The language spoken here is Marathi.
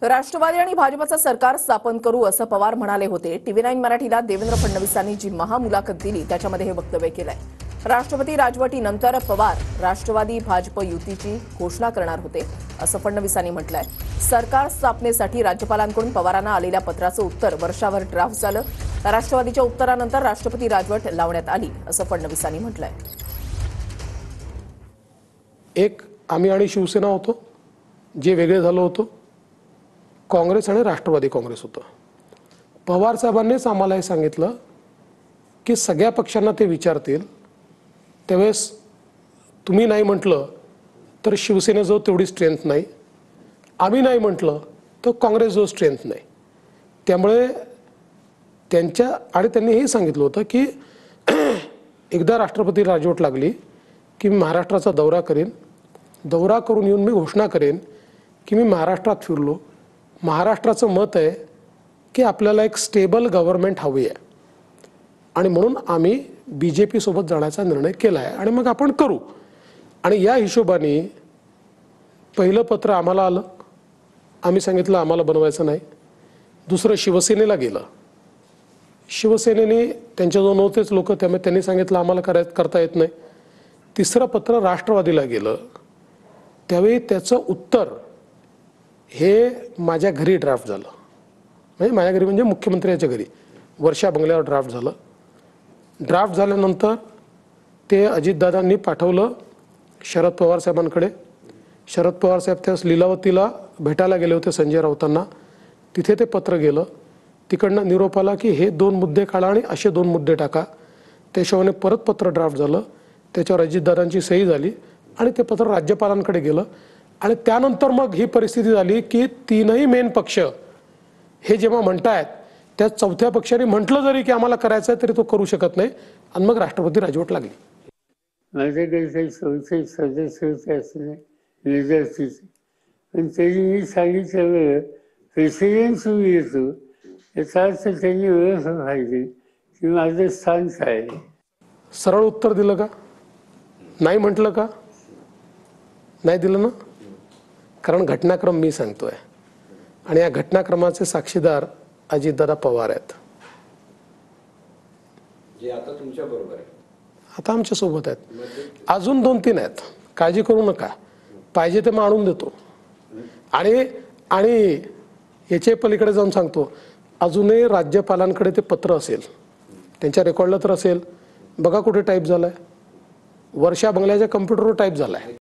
राष्ट्रवादी आणि भाजपचं सरकार स्थापन करू असं पवार म्हणाले होते। TV9 मराठीला देवेंद्र फडणवीसांनी जी महामुलाखत दिली त्याच्यामध्ये हे वक्तव्य केलंय। राष्ट्रपती राजवटीनंतर पवार राष्ट्रवादी भाजप युतीची घोषणा करणार होते असं फडणवीसांनी म्हटलंय। सरकार स्थापनेसाठी राज्यपालांकडून पवारांना आलेल्या पत्राचं उत्तर वर्षावर ड्राफ्ट झालं। राष्ट्रवादीच्या उत्तरानंतर राष्ट्रपती राजवट लावण्यात आली असं फडणवीसांनी म्हटलंय। एक आम्ही आणि शिवसेना होतो, जे वेगळे झालो होतो, काँग्रेस आणि राष्ट्रवादी काँग्रेस होतं। पवार साहेबांनीच आम्हाला हे सांगितलं की सगळ्या पक्षांना ते विचारतील त्यावेळेस तुम्ही नाही म्हटलं तर शिवसेनेजवळ तेवढी स्ट्रेंथ नाही, आम्ही नाही म्हटलं तर काँग्रेसजवळ स्ट्रेंथ नाही। त्यामुळे त्यांनी हे सांगितलं होतं की एकदा राष्ट्रपती राजवट लागली की मी महाराष्ट्राचा दौरा करेन, दौरा करून येऊन मी घोषणा करेन की मी महाराष्ट्रात फिरलो, महाराष्ट्राचं मत आहे की आपल्याला एक स्टेबल गव्हर्नमेंट हवी आहे आणि म्हणून आम्ही BJP सोबत जाण्याचा निर्णय केला आहे आणि मग आपण करू। आणि या हिशोबाने पहिलं पत्र आम्हाला आलं, आम्ही सांगितलं आम्हाला बनवायचं नाही। दुसरं शिवसेनेला गेलं, शिवसेनेने त्यांच्याजवळ नव्हतेच लोक, त्यामुळे त्यांनी सांगितलं आम्हाला करता येत नाही। तिसरं पत्र राष्ट्रवादीला गेलं, त्यावेळी त्याचं उत्तर हे माझ्या घरी ड्राफ्ट झालं, म्हणजे माझ्या घरी म्हणजे मुख्यमंत्र्यांच्या घरी वर्षा बंगल्यावर ड्राफ्ट झालं। ड्राफ्ट झाल्यानंतर ते अजितदादांनी पाठवलं शरद पवार साहेबांकडे। शरद पवार साहेब त्यास लीलावतीला भेटायला गेले होते संजय राऊतांना, तिथे ते पत्र गेलं। तिकडनं निरोप आला की हे 2 मुद्दे काढा आणि असे 2 मुद्दे टाका। त्याशिवाय परत पत्र ड्राफ्ट झालं, त्याच्यावर अजितदादांची सही झाली आणि ते पत्र राज्यपालांकडे गेलं। आणि त्यानंतर मग ही परिस्थिती झाली की तीनही मेन पक्ष हे जेव्हा म्हणतायत त्या चौथ्या पक्षाने म्हटलं जरी की आम्हाला करायचं आहे तरी तो करू शकत नाही आणि मग राष्ट्रपती राजवट लागली। माझ्याकडे काही संसद सदस्य होते असले विद्यार्थीचे, पण त्यांनी मी सांगितलं प्रेसिडेंट सुरू येतो याचा अर्थ त्यांनी ओळख पाहिजे की माझं स्थान काय आहे। सरळ उत्तर दिलं का? नाही म्हटलं का? नाही दिलं ना, कारण घटनाक्रम मी सांगतोय आणि या घटनाक्रमाचे साक्षीदार अजितदादा पवार आहेत, जे आता तुमच्या बरोबर आहे, आता आमच्या सोबत आहेत। अजून 2-3 आहेत, काळजी करू नका, पाहिजे ते मग आणून देतो। आणि याच्या पलीकडे जाऊन सांगतो, अजूनही राज्यपालांकडे ते पत्र असेल, त्यांच्या रेकॉर्डला तर असेल, बघा कुठे टाईप झालंय, वर्षा बंगल्याच्या कम्प्युटरवर टाईप झालाय।